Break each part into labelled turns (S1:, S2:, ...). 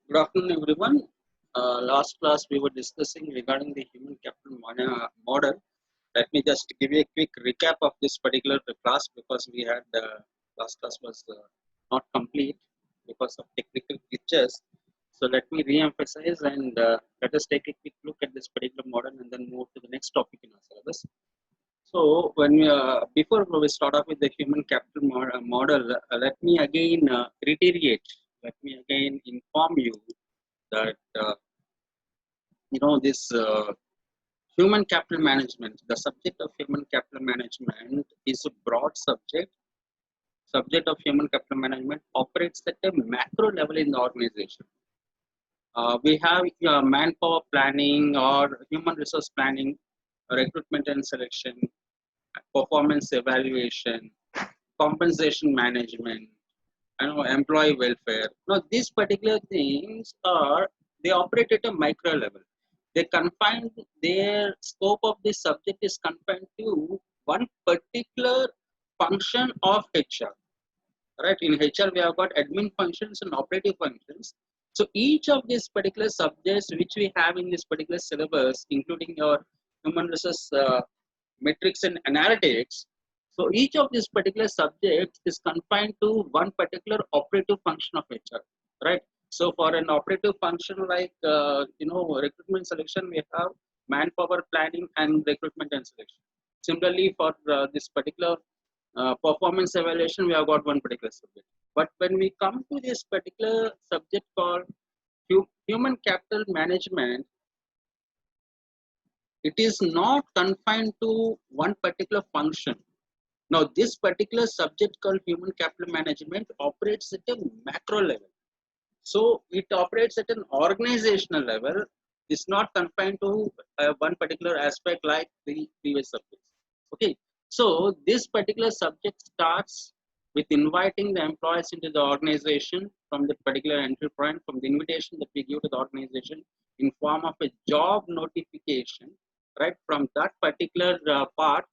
S1: Good afternoon, everyone. Last class we were discussing regarding the human capital model. Let me just give you a quick recap of this particular class because we had last class was not complete because of technical glitches. So let me re-emphasize and let us take a quick look at this particular model and then move to the next topic in our syllabus. So when before we start off with the human capital model, let me again reiterate. Let me again inform you that this human capital management, the subject of human capital management is a broad subject of human capital management operates at a macro level in the organization. We have manpower planning or human resource planning, recruitment and selection, performance evaluation, compensation management, employee welfare. Now these particular things are, they operate at a micro level. They confine, their scope of this subject is confined to one particular function of HR. Right, in HR we have got admin functions and operative functions. So each of these particular subjects which we have in this particular syllabus, including your human resource metrics and analytics, so each of these particular subjects is confined to one particular operative function of HR, right? So for an operative function like recruitment selection, we have manpower planning and recruitment and selection. Similarly, for this particular performance evaluation, we have got one particular subject. But when we come to this particular subject called human capital management, it is not confined to one particular function. Now, this particular subject called human capital management operates at a macro level. So, it operates at an organizational level. It's not confined to one particular aspect like the previous subjects. Okay. So, this particular subject starts with inviting the employees into the organization from the particular entry point, from the invitation that we give to the organization in form of a job notification, right? From that particular part,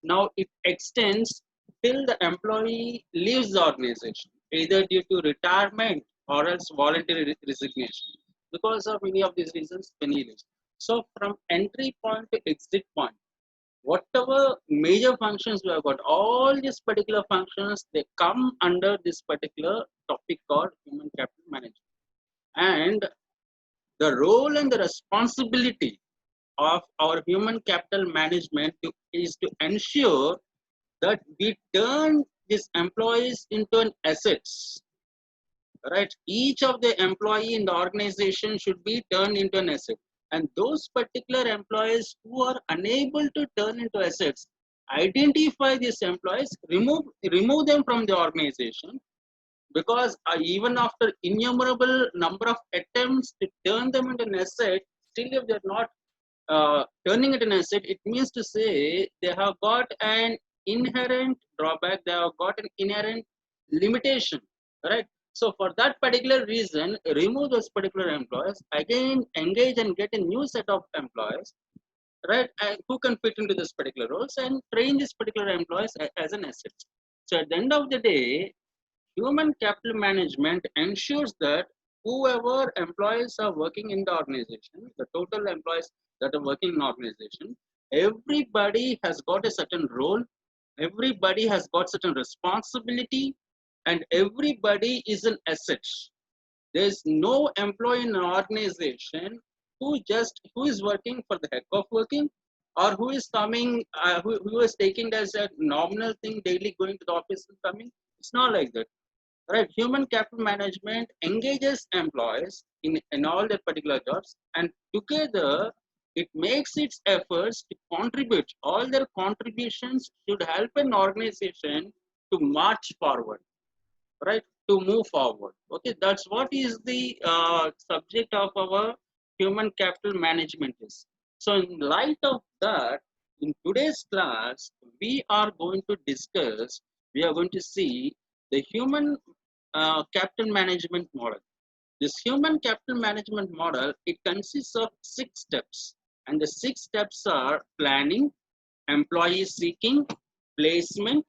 S1: now it extends till the employee leaves the organization, either due to retirement or else voluntary resignation. Because of many of these reasons, when he leaves. So from entry point to exit point, whatever major functions we have got, all these particular functions, they come under this particular topic called human capital management. And the role and the responsibility of our human capital management is to ensure that we turn these employees into an assets, right? Each of the employee in the organization should be turned into an asset, and those particular employees who are unable to turn into assets, identify these employees, remove them from the organization. Because even after innumerable number of attempts to turn them into an asset, still if they're not turning it an asset, it means to say they have got an inherent drawback, they have got an inherent limitation, right? So for that particular reason, remove those particular employees, again engage and get a new set of employees, right? And who can fit into this particular roles and train these particular employees as an asset. So at the end of the day, human capital management ensures that whoever employees are working in the organization, the total employees that are working in the organization, everybody has got a certain role, everybody has got certain responsibility, and everybody is an asset. There is no employee in an organization who is working for the heck of working, or who is coming, who is taking it as a nominal thing, daily going to the office and coming. It's not like that, right? Human capital management engages employees in all their particular jobs, and together it makes its efforts to contribute. All their contributions should help an organization to march forward, right? To move forward. Okay, that's what is the subject of our human capital management is. So in light of that, in today's class, we are going to discuss, we are going to see the human capital management model. This human capital management model, it consists of 6 steps. And the 6 steps are planning, employee seeking, placement,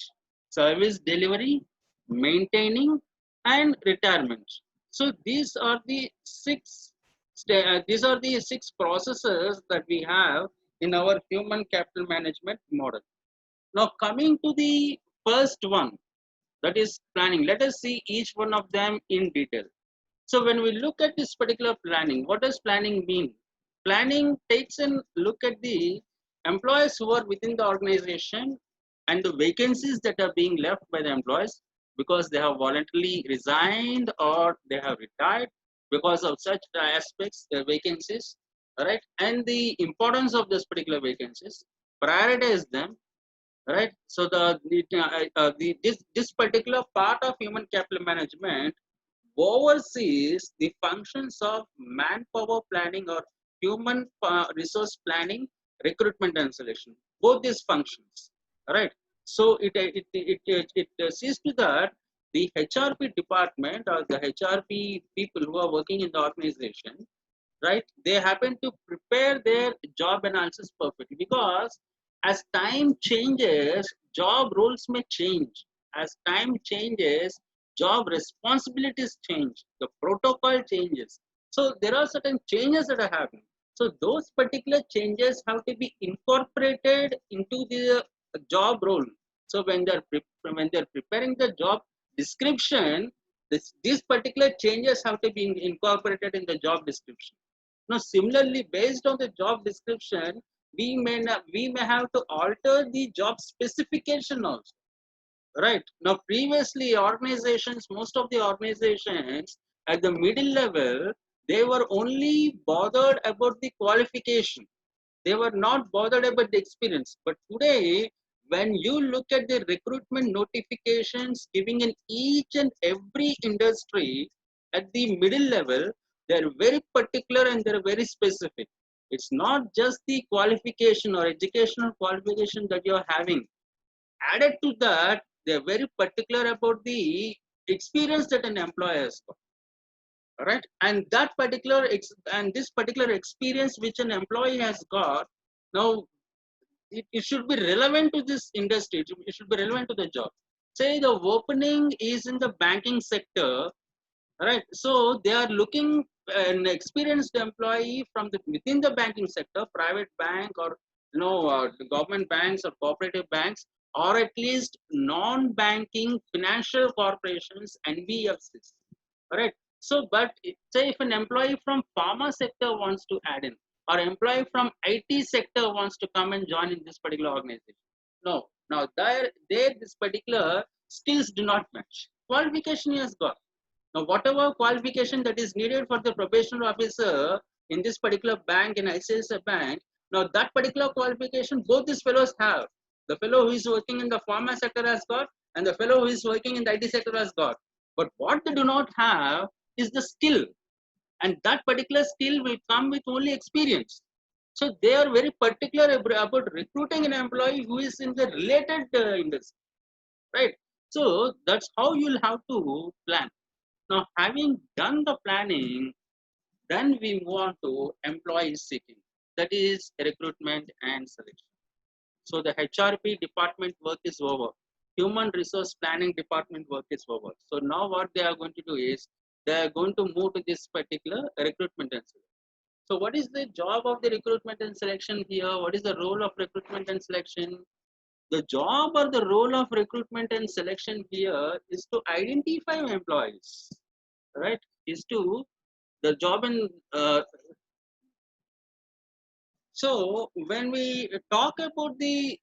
S1: service delivery, maintaining, and retirement. So these are the six processes that we have in our human capital management model. Now coming to the first one, that is planning. Let us see each one of them in detail. So when we look at this particular planning, what does planning mean? Planning takes a look at the employees who are within the organization and the vacancies that are being left by the employees because they have voluntarily resigned or they have retired because of such aspects, the vacancies, right? And the importance of this particular vacancies, prioritize them, right? So this particular part of human capital management oversees the functions of manpower planning or human resource planning, recruitment and selection, both these functions, right? So it sees to that the HRP department or the HRP people who are working in the organization, right, they happen to prepare their job analysis perfectly, because as time changes, job roles may change. As time changes, job responsibilities change, the protocol changes. So there are certain changes that are happening. So those particular changes have to be incorporated into the job role. So when they're preparing the job description, these particular changes have to be incorporated in the job description. Now, similarly, based on the job description, we may have to alter the job specification also, right? Now, previously, most of the organizations at the middle level, they were only bothered about the qualification. They were not bothered about the experience. But today, when you look at the recruitment notifications giving in each and every industry at the middle level, they're very particular and they're very specific. It's not just the qualification or educational qualification that you're having. Added to that, they're very particular about the experience that an employer has got, right? And and this particular experience which an employee has got, now it should be relevant to this industry. It should be relevant to the job. Say the opening is in the banking sector, right? So they are looking an experienced employee from the within the banking sector, private bank or the government banks or cooperative banks, or at least non-banking financial corporations, NBFCs, right? So, but say if an employee from pharma sector wants to add in, or employee from IT sector wants to come and join in this particular organization, no. Now there this particular skills do not match. Qualification he has got. Now, whatever qualification that is needed for the probation officer in this particular bank, in ICICI Bank, now that particular qualification both these fellows have. The fellow who is working in the pharma sector has got, and the fellow who is working in the IT sector has got. But what they do not have is the skill, and that particular skill will come with only experience. So they are very particular about recruiting an employee who is in the related industry, right? So that's how you'll have to plan. Now, having done the planning, then we move on to employee seeking, that is recruitment and selection. So the HRP department work is over. Human resource planning department work is over. So now what they are going to do is they are going to move to this particular recruitment and selection. So what is the job of the recruitment and selection here? What is the role of recruitment and selection? The job or the role of recruitment and selection here is to identify employees, right? Is to the job in so when we talk about the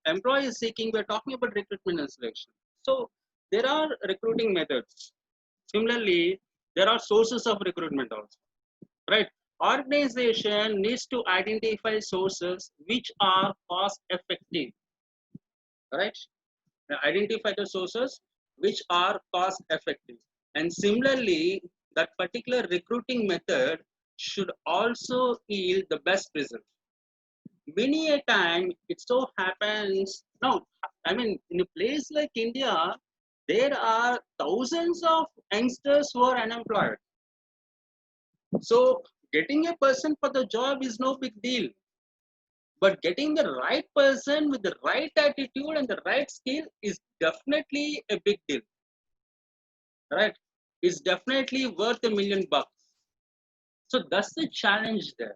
S1: employee seeking, we're talking about recruitment and selection. So there are recruiting methods. Similarly, there are sources of recruitment also, right? Organization needs to identify sources which are cost effective, right? Identify the sources which are cost effective. And similarly, that particular recruiting method should also yield the best result. Many a time it so happens now, I mean, in a place like India, there are thousands of youngsters who are unemployed. So getting a person for the job is no big deal, but getting the right person with the right attitude and the right skill is definitely a big deal, right? is definitely worth $1 million. So that's the challenge there.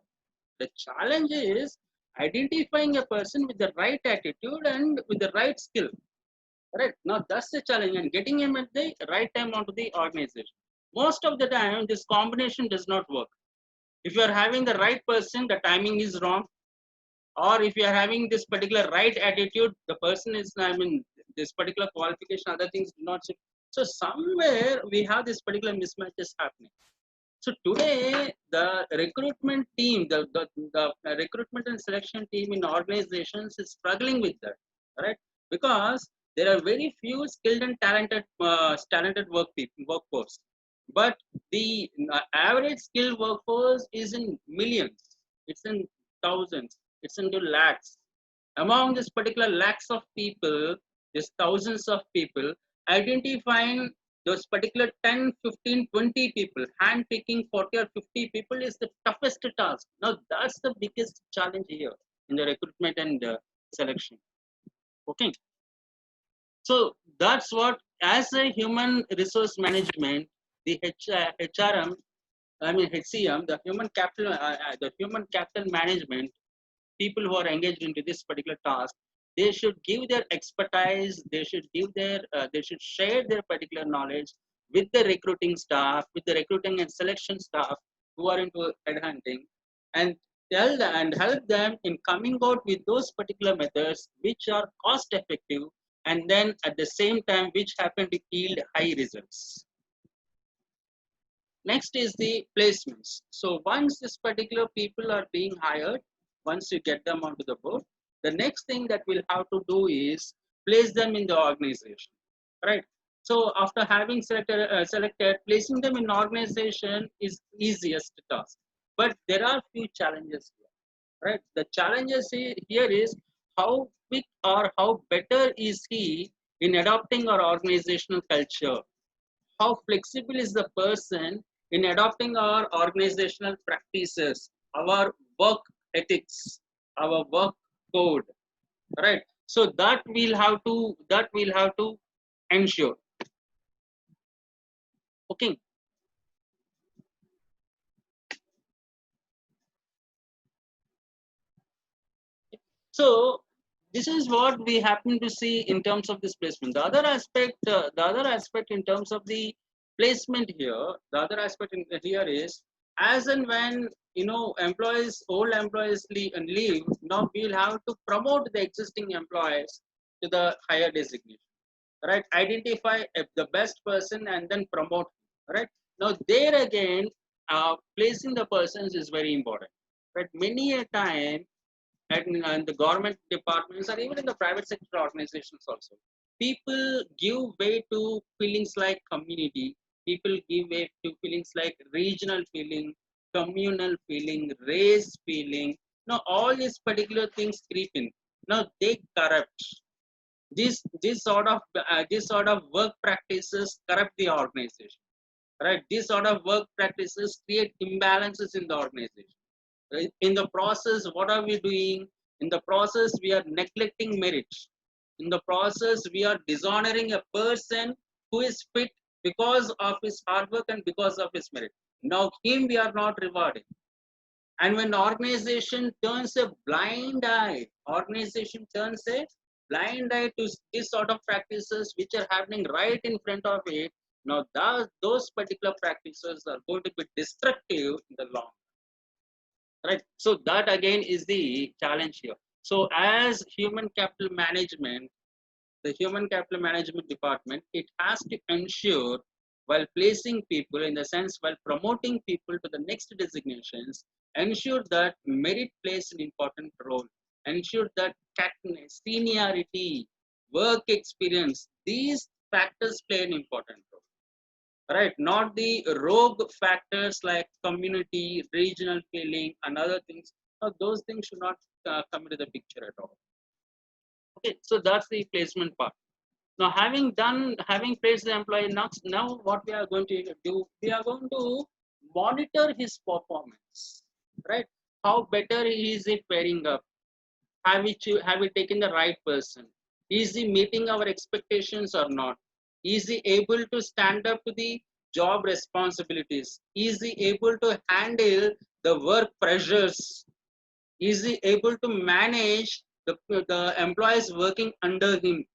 S1: The challenge is identifying a person with the right attitude and with the right skill. Right now, that's the challenge, and getting him at the right time onto the organization. Most of the time, this combination does not work. If you are having the right person, the timing is wrong, or if you are having this particular right attitude, the person is, I mean, this particular qualification, other things do not suit. So somewhere we have this particular mismatches happening. So today, the recruitment team, the recruitment and selection team in organizations is struggling with that, right? Because there are very few skilled and talented workforce, but the average skilled workforce is in millions. It's in thousands. It's into lakhs. Among this particular lakhs of people, there's thousands of people. Identifying those particular 10, 15, 20 people, hand picking 40 or 50 people is the toughest task. Now that's the biggest challenge here in the recruitment and selection. Okay, so that's what, as a human resource management, the HRM, I mean HCM, the human capital management, people who are engaged into this particular task, they should give their expertise, they should share their particular knowledge with the recruiting staff, with the recruiting and selection staff who are into headhunting, and tell them and help them in coming out with those particular methods which are cost effective, and then at the same time which happen to yield high results. Next is the placements. So once this particular people are being hired, once you get them onto the board, the next thing that we'll have to do is place them in the organization, right? So after having selected, placing them in organization is easiest task. But there are few challenges here, right? The challenges here is how quick or how better is he in adopting our organizational culture, how flexible is the person in adopting our organizational practices, our work ethics, our work code, right? So that we'll have to ensure. Okay. So this is what we happen to see in terms of this placement. The other aspect in terms of the placement here, the other aspect here is, as and when old employees leave, now we'll have to promote the existing employees to the higher designation, right? Identify the best person and then promote, right? Now there again, placing the persons is very important, right? Many a time and the government departments or even in the private sector organizations also, people give way to feelings like community, people give way to feelings like regional feeling, communal feeling, race feeling. Now all these particular things creep in. Now they corrupt this sort of work practices, corrupt the organization, right? This sort of work practices create imbalances in the organization, right? In the process, what are we doing? In the process, we are neglecting merit. In the process, we are dishonoring a person who is fit because of his hard work and because of his merit. Now him we are not rewarding. And when organization turns a blind eye, organization turns a blind eye to this sort of practices which are happening right in front of it. Now those particular practices are going to be destructive in the long, right? So that again is the challenge here. So as human capital management, the human capital management department, it has to ensure, while placing people, in the sense while promoting people to the next designations, ensure that merit plays an important role, ensure that seniority, work experience, these factors play an important role, right? Not the rogue factors like community, regional feeling and other things. Now, those things should not come into the picture at all. Okay, so that's the placement part. Now having placed the employee, now what we are going to do, we are going to monitor his performance, right? How better is he pairing up? Have we taken the right person? Is he meeting our expectations or not? Is he able to stand up to the job responsibilities? Is he able to handle the work pressures? Is he able to manage the employees working under him?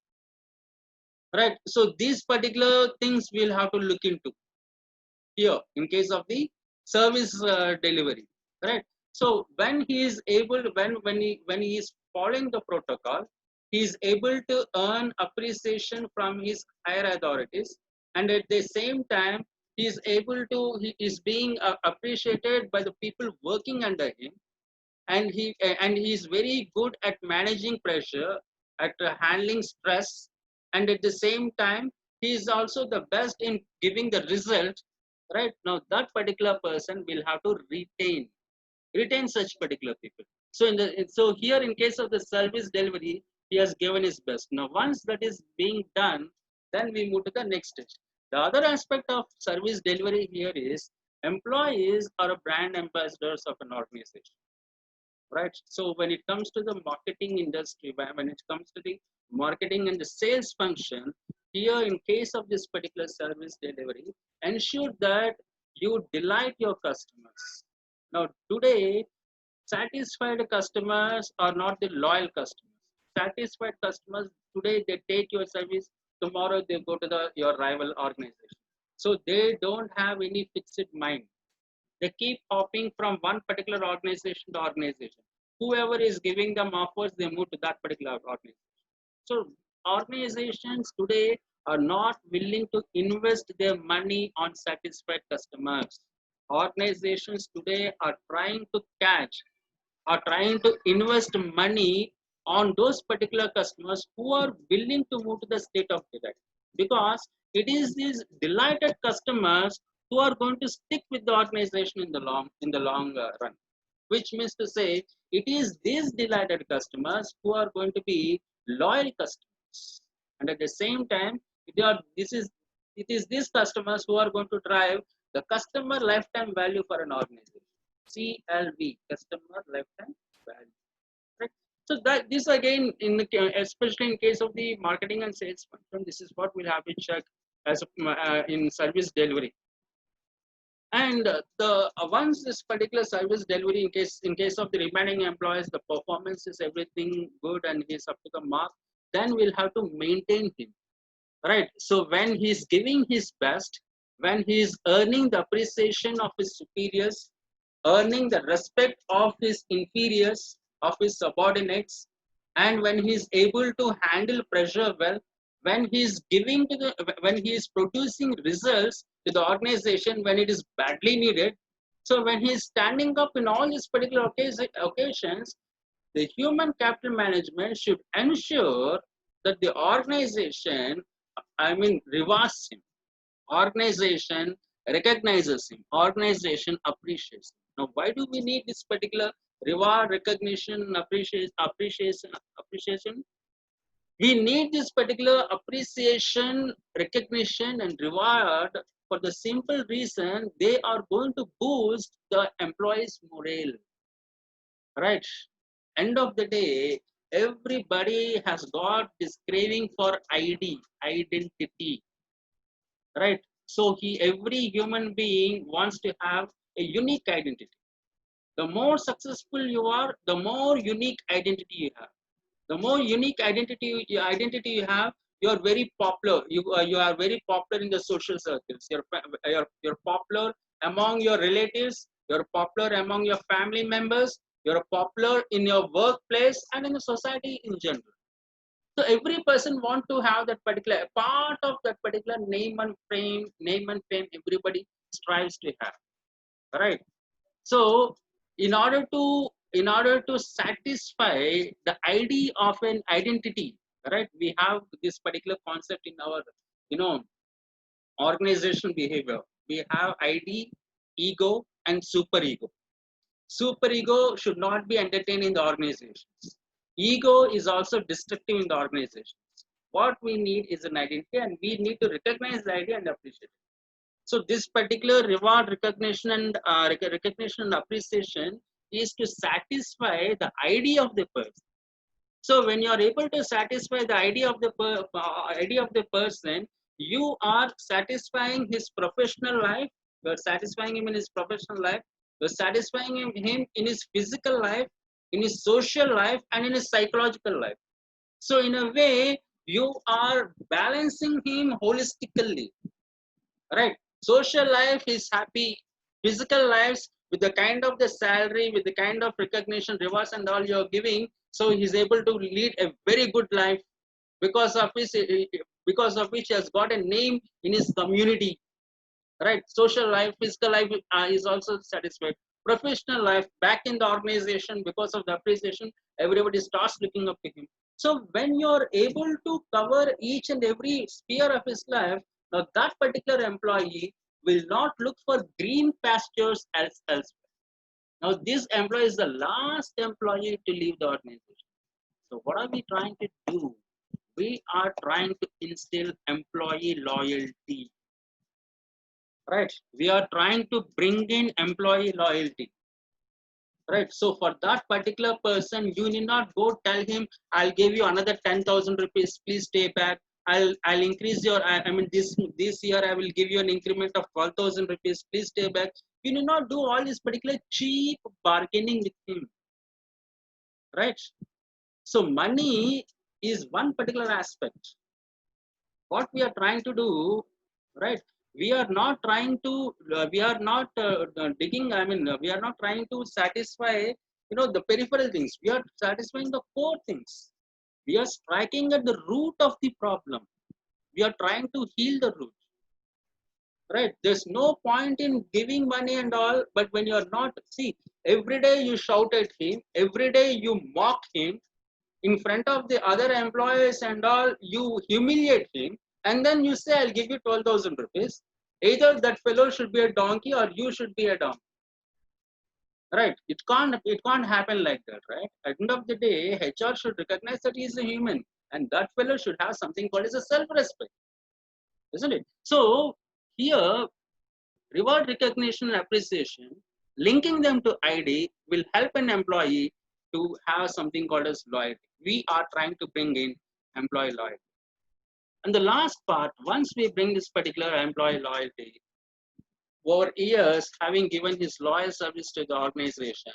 S1: Right. So these particular things we'll have to look into here in case of the service delivery. Right. So when he is able, when he is following the protocol, he is able to earn appreciation from his higher authorities, and at the same time he is being appreciated by the people working under him, and he is very good at managing pressure, at handling stress, and at the same time he is also the best in giving the result. Right now that particular person will have to retain such particular people. So so here in case of the service delivery, he has given his best. Now once that is being done, then we move to the next stage. The other aspect of service delivery here is employees are brand ambassadors of an organization. Right. So when it comes to the marketing industry, when it comes to the marketing and the sales function, here in case of this particular service delivery, ensure that you delight your customers. Now today, satisfied customers are not the loyal customers. Satisfied customers today, they take your service, tomorrow they go to your rival organization. So they don't have any fixed mind. They keep hopping from one particular organization to organization. Whoever is giving them offers, they move to that particular organization. So organizations today are not willing to invest their money on satisfied customers. Organizations today are trying to invest money on those particular customers who are willing to move to the state of delight, because it is these delighted customers who are going to stick with the organization in the long run, which means to say it is these delighted customers who are going to be loyal customers, and at the same time it is these customers who are going to drive the customer lifetime value for an organization. CLV, customer lifetime value. Right? So that this again, especially in case of the marketing and sales function, this is what we'll have to check as in service delivery. And the once this particular service delivery, in case of the remaining employees, the performance is everything good and he's up to the mark, then we'll have to maintain him. Right. So when he's giving his best, when he is earning the appreciation of his superiors, earning the respect of his inferiors, of his subordinates, and when he is able to handle pressure well, when he is when he is producing results to the organization when it is badly needed. So when he is standing up in all these particular occasions, the human capital management should ensure that the organization, rewards him. Organization recognizes him. Organization appreciates him. Now, why do we need this particular reward, recognition, appreciation? We need this particular appreciation, recognition, and reward for the simple reason they are going to boost the employees' morale. Right? End of the day, everybody has got this craving for identity. Right? So every human being wants to have a unique identity. The more successful you are, the more unique identity you have. The more unique identity you have, you are very popular. You are very popular in the social circles. You're popular among your relatives. You're popular among your family members. You're popular in your workplace and in the society in general. So every person want to have that particular part of that particular name and fame. Everybody strives to have, right? So in order to satisfy the idea of an identity, right? We have this particular concept in our organizational behavior. We have ID, ego, and superego. Superego should not be entertained in the organizations. Ego is also destructive in the organizations. What we need is an identity, and we need to recognize the idea and appreciate it. So this particular reward, recognition, and appreciation is to satisfy the idea of the person. So when you are able to satisfy the idea of the person, you are satisfying his professional life, you are satisfying him in his professional life, you are satisfying him in his physical life, in his social life, and in his psychological life. So in a way, you are balancing him holistically, right? Social life is happy, physical lives with the kind of the salary, with the kind of recognition, rewards, and all you're giving. So he's able to lead a very good life because of his, because of which he has got a name in his community, right? Social life, physical life is also satisfied. Professional life, back in the organization, because of the appreciation, everybody starts looking up to him. So when you're able to cover each and every sphere of his life, now that particular employee will not look for green pastures elsewhere. Now this employee is the last employee to leave the organization. So what are we trying to do? We are trying to instill employee loyalty, right? We are trying to bring in employee loyalty, right? So for that particular person, you need not go tell him, I'll give you another 10,000 rupees, please stay back. I'll increase your, I mean, this year I will give you an increment of 12,000 rupees, please stay back. You need not do all this particular cheap bargaining with him, right? So money is one particular aspect. What we are trying to do, right? We are not trying to we are not digging, I mean, we are not trying to satisfy, the peripheral things. We are satisfying the core things. We are striking at the root of the problem. We are trying to heal the root, right? There's no point in giving money and all, but when you are not, see, every day you shout at him, every day you mock him in front of the other employees and all, you humiliate him, and then you say, I'll give you 12,000 rupees. Either that fellow should be a donkey or you should be a donkey, right? It can't happen like that, right? At the end of the day, HR should recognize that he is a human, and that fellow should have something called as a self-respect, isn't it? So here, reward recognition and appreciation, linking them to ID will help an employee to have something called as loyalty. We are trying to bring in employee loyalty. And the last part, once we bring this particular employee loyalty, over years, having given his loyal service to the organization,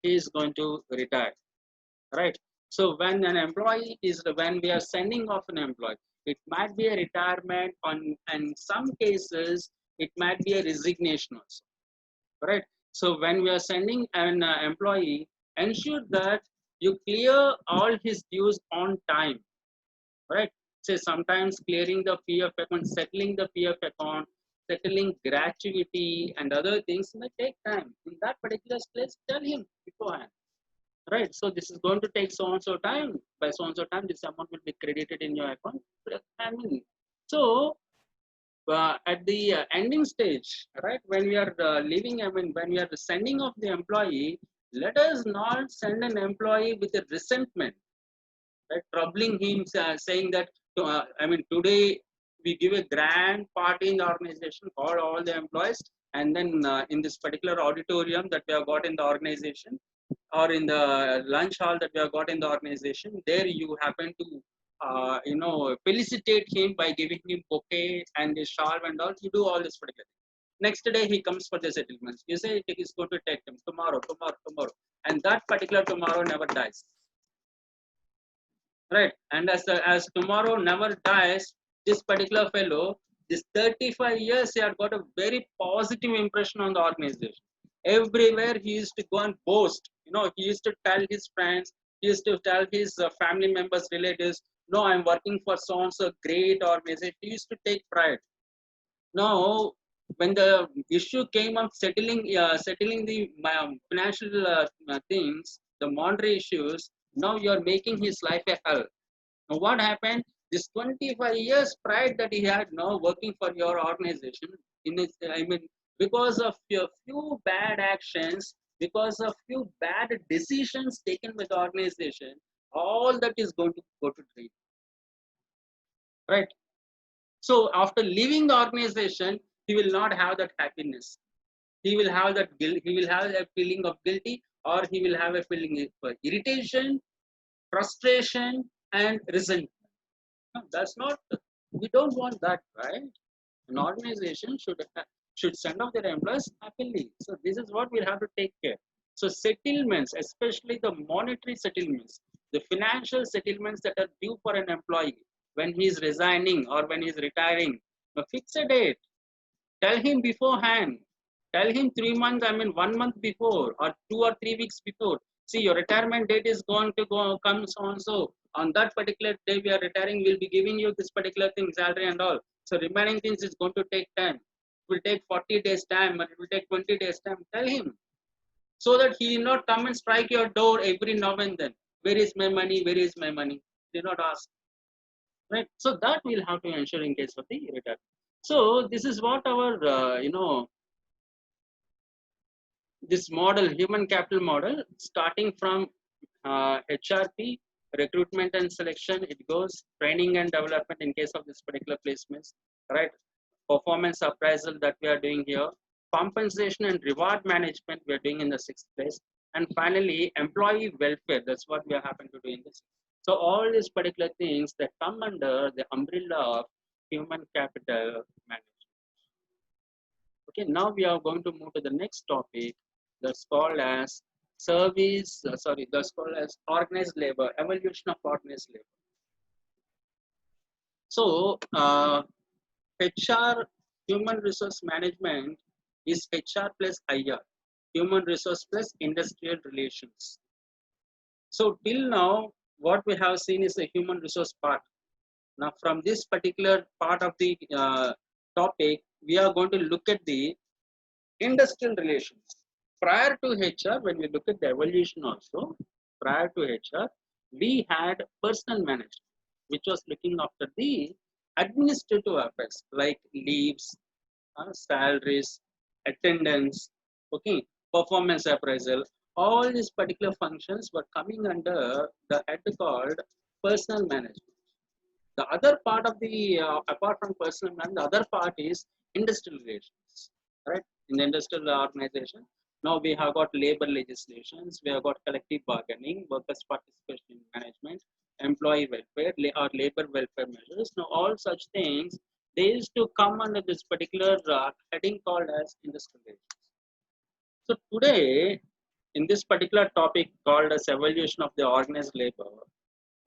S1: he is going to retire, right? So when an employee is, when we are sending off an employee, it might be a retirement on, and some cases, it might be a resignation also, right? So when we are sending an employee, ensure that you clear all his dues on time, right? Say sometimes clearing the PF account, settling the PF account, settling gratuity and other things may take time. In that particular place, tell him beforehand, right? So this is going to take so and so time. By so and so time, this amount will be credited in your account. I mean, so at the ending stage, right, when we are leaving, I mean, when we are sending off the employee, let us not send an employee with a resentment, right, troubling him, saying that, I mean, today we give a grand party in the organization, call all the employees, and then in this particular auditorium that we have got in the organization, or in the lunch hall that we have got in the organization, there you happen to felicitate him by giving him bouquet and a shawl and all. You do all this particular thing. Next day he comes for the settlements. You say it is going to take him tomorrow, tomorrow, and that particular tomorrow never dies, right? And as tomorrow never dies, this particular fellow, this 35 years, he had got a very positive impression on the organization. Everywhere he used to go and boast, he used to tell his friends, he used to tell his family members, relatives, no, I'm working for so and so great organization. He used to take pride. Now when the issue came of settling the financial things, the monetary issues, now you're making his life a hell. Now, what happened? This 25 years pride that he had now working for your organization, in his, I mean, because of a few bad actions, because of few bad decisions taken by the organization, all that is going to go to drain, right? So after leaving the organization, he will not have that happiness. He will have that guilt. He will have a feeling of guilty, or he will have a feeling of irritation, frustration, and resentment. No, that's not We don't want that, right? An organization should send off their employees happily. So this is what we'll have to take care. So settlements, especially the monetary settlements, the financial settlements that are due for an employee when he is resigning or when he is retiring, now fix a date. Tell him beforehand. Tell him 3 months, I mean 1 month before or 2 or 3 weeks before. See, your retirement date is going to come so and so. On that particular day we are retiring, we'll be giving you this particular thing, salary and all. So remaining things is going to take time. It will take 40 days time, or it will take 20 days time. Tell him so that he will not come and strike your door every now and then. Where is my money? Where is my money? Do not ask, right? So that we'll have to ensure in case of the retirement. So this is what our this model, human capital model, starting from HRP, recruitment and selection, it goes training and development in case of this particular placements, right? Performance appraisal that we are doing here, compensation and reward management we are doing in the sixth place, and finally employee welfare. That's what we are having to do in this. So all these particular things that come under the umbrella of human capital management. Okay, now we are going to move to the next topic that's called as that's called as organized labor, evolution of organized labor. So, HR, human resource management, is HR plus IR, human resource plus industrial relations. So, till now, what we have seen is the human resource part. Now, from this particular part of the topic, we are going to look at the industrial relations. Prior to HR, when we look at the evolution also, prior to HR, we had personal management, which was looking after the administrative affairs like leaves, salaries, attendance, okay, performance appraisal. All these particular functions were coming under the head called personal management. The other part of the, apart from personal management, the other part is industrial relations, right? In the industrial organization, now we have got labor legislations, we have got collective bargaining, workers' participation in management, employee welfare, or labor welfare measures. Now, all such things, they used to come under this particular heading called as industrial relations. So today, in this particular topic called as evolution of the organized labor,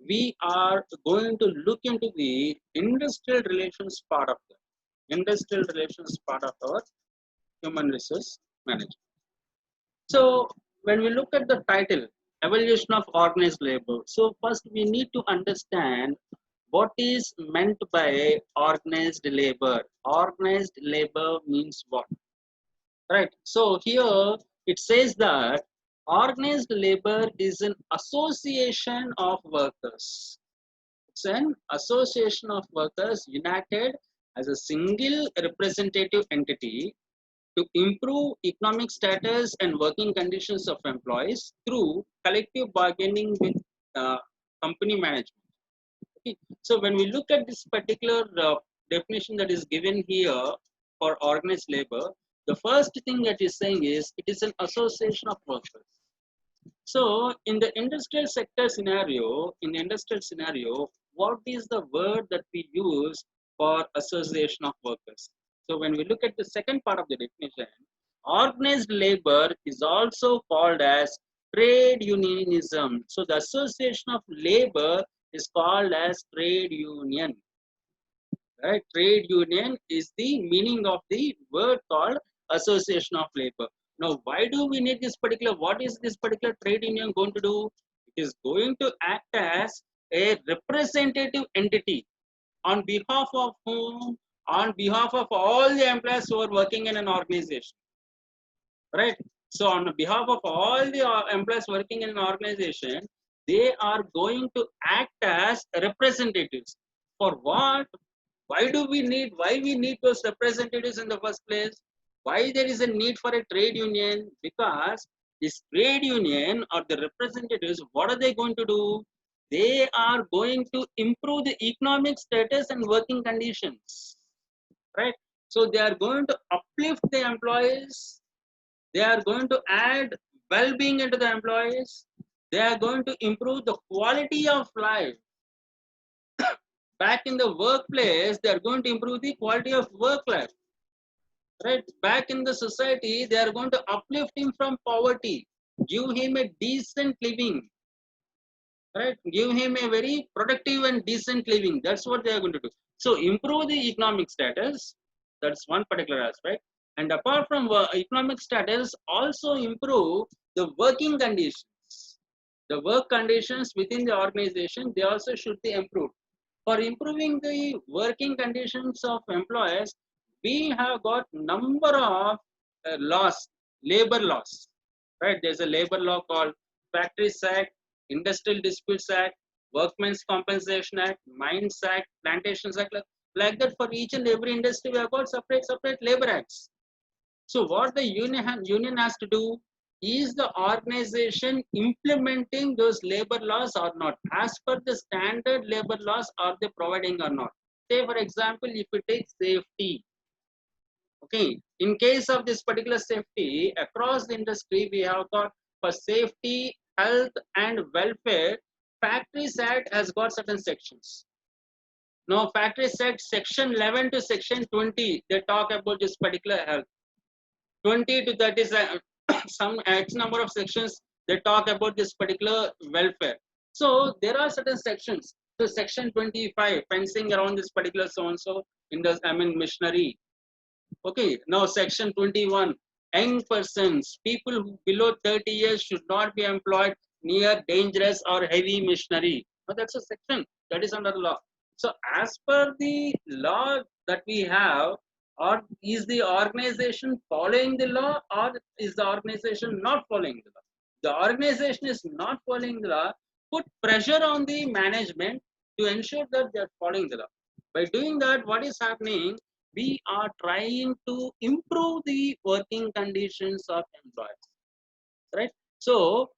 S1: we are going to look into the industrial relations part of our human resource management. So when we look at the title, evolution of organized labor, so first we need to understand what is meant by organized labor. Organized labor means what? Right. So here it says that organized labor is an association of workers. It's an association of workers united as a single representative entity to improve economic status and working conditions of employees through collective bargaining with uh, company management. Okay. So when we look at this particular definition that is given here for organized labor, the first thing that is saying is it is an association of workers. So in the industrial scenario, what is the word that we use for association of workers? So when we look at the second part of the definition, organized labor is also called as trade unionism. So the association of labor is called as trade union. Right? Trade union is the meaning of the word called association of labor. Now, why do we need this particular? What is this particular trade union going to do? It is going to act as a representative entity on behalf of whom? On behalf of all the employees who are working in an organization, right? So, on behalf of all the employees working in an organization, they are going to act as representatives. For what? Why we need those representatives in the first place? Why there is a need for a trade union? Because this trade union or the representatives, what are they going to do? They are going to improve the economic status and working conditions, right? So they are going to uplift the employees. They are going to add well-being into the employees. They are going to improve the quality of life back in the workplace, they are going to improve the quality of work life. Right? Back in the society, they are going to uplift him from poverty, give him a decent living, right? Give him a very productive and decent living. That's what they are going to do. So improve the economic status. That's one particular aspect. And apart from economic status, also improve the working conditions. The work conditions within the organization, they also should be improved. For improving the working conditions of employees, we have got number of laws, labor laws, right? There's a labor law called Factories Act, Industrial Disputes Act, Workmen's Compensation Act, Mines Act, Plantations Act, like that. For each and every industry, we have got separate labor acts. So what the union has to do is the organization implementing those labor laws or not, as per the standard labor laws, are they providing or not. Say for example, if you take safety, okay, in case of this particular safety across the industry, we have got for safety, health and welfare, Factories Act has got certain sections. Now Factories Act section 11 to section 20, they talk about this particular health. 20 to 30 some X number of sections, they talk about this particular welfare. So there are certain sections. So section 25, fencing around this particular so and so in the machinery. Okay, now section 21, young persons, people who below 30 years should not be employed near dangerous or heavy machinery. Now that's a section that is under the law. So as per the law that we have, or is the organization following the law, or is the organization not following the law? The organization is not following the law, put pressure on the management to ensure that they are following the law. By doing that, what is happening? We are trying to improve the working conditions of employees, right? So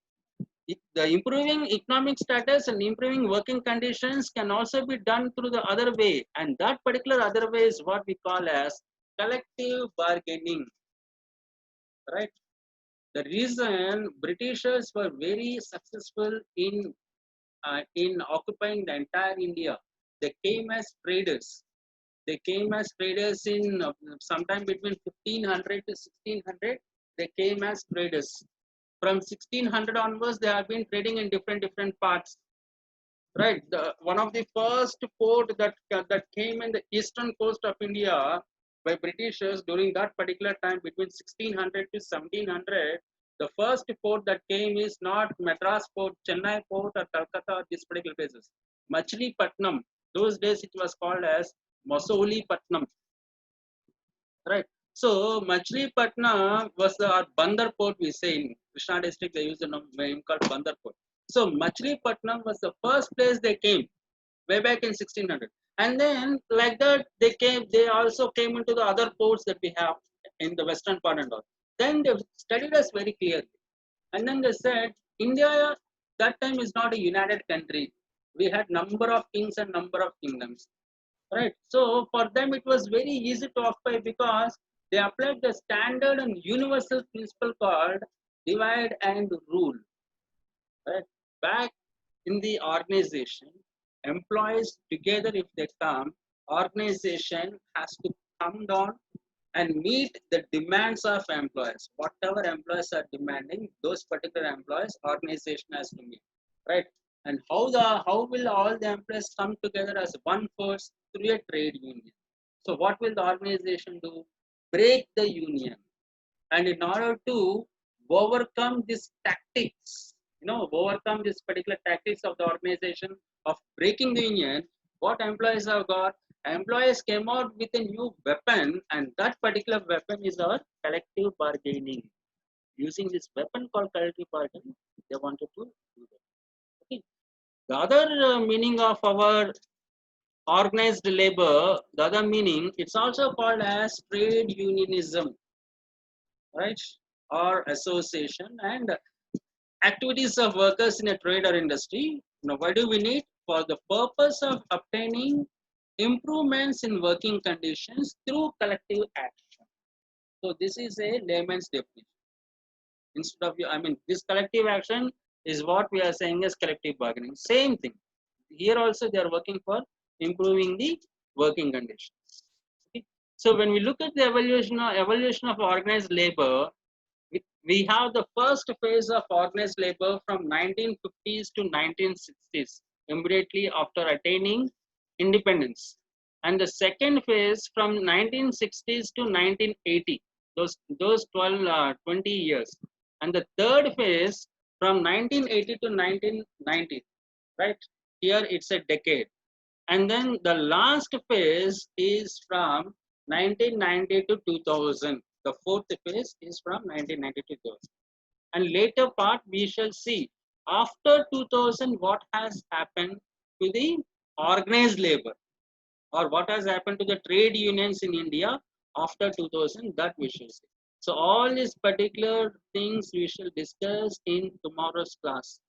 S1: the improving economic status and improving working conditions can also be done through the other way, and that particular other way is what we call as collective bargaining, right? The reason Britishers were very successful in occupying the entire India, they came as traders. They came as traders in sometime between 1500 to 1600. They came as traders. From 1600 onwards, they have been trading in different parts. Right. One of the first port that came in the eastern coast of India by Britishers during that particular time between 1600 to 1700. The first port that came is not Madras port, Chennai port, or Calcutta, or these particular places. Machilipatnam. Those days it was called as Mosoulipatnam. Right. So Machilipatnam was the Bandar port, we say in Krishna district, they use a name called Bandar port. So Machilipatnam was the first place they came way back in 1600. And then like that, they also came into the other ports that we have in the western part and all. Then they studied us very clearly. And then they said, India that time is not a united country. We had number of kings and number of kingdoms. Right. So for them, it was very easy to occupy because they applied the standard and universal principle called divide and rule. Right. Back in the organization, employees together, if they come, organization has to come down and meet the demands of employees. Whatever employees are demanding, those particular employees, organization has to meet. Right. And how will all the employees come together as one force? Through a trade union. So what will the organization do? Break the union. And in order to overcome these tactics, overcome this particular tactics of the organization of breaking the union, what employees have got? Employees came out with a new weapon, and that particular weapon is our collective bargaining. Using this weapon called collective bargaining, they wanted to do that. Okay. The other meaning of our organized labor, the other meaning, it's also called as trade unionism, right? Or association and activities of workers in a trade or industry. Now, why do we need? For the purpose of obtaining improvements in working conditions through collective action. So this is a layman's definition. Instead of, this collective action is what we are saying as collective bargaining. Same thing. Here also they are working for improving the working conditions. Okay. So when we look at the evolution of organized labor, we have the first phase of organized labor from 1950s to 1960s, immediately after attaining independence. And the second phase from 1960s to 1980, those 20 years. And the third phase from 1980 to 1990, right? Here it's a decade. And then the last phase is from 1990 to 2000. The fourth phase is from 1990 to 2000. And later part we shall see after 2000 what has happened to the organized labor, or what has happened to the trade unions in India after 2000, that we shall see. So all these particular things we shall discuss in tomorrow's class.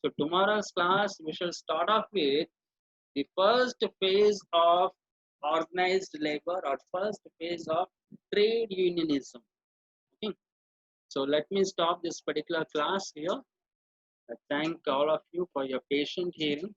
S1: So tomorrow's class we shall start off with the first phase of organized labor, or first phase of trade unionism. Okay. So let me stop this particular class here. I thank all of you for your patient hearing.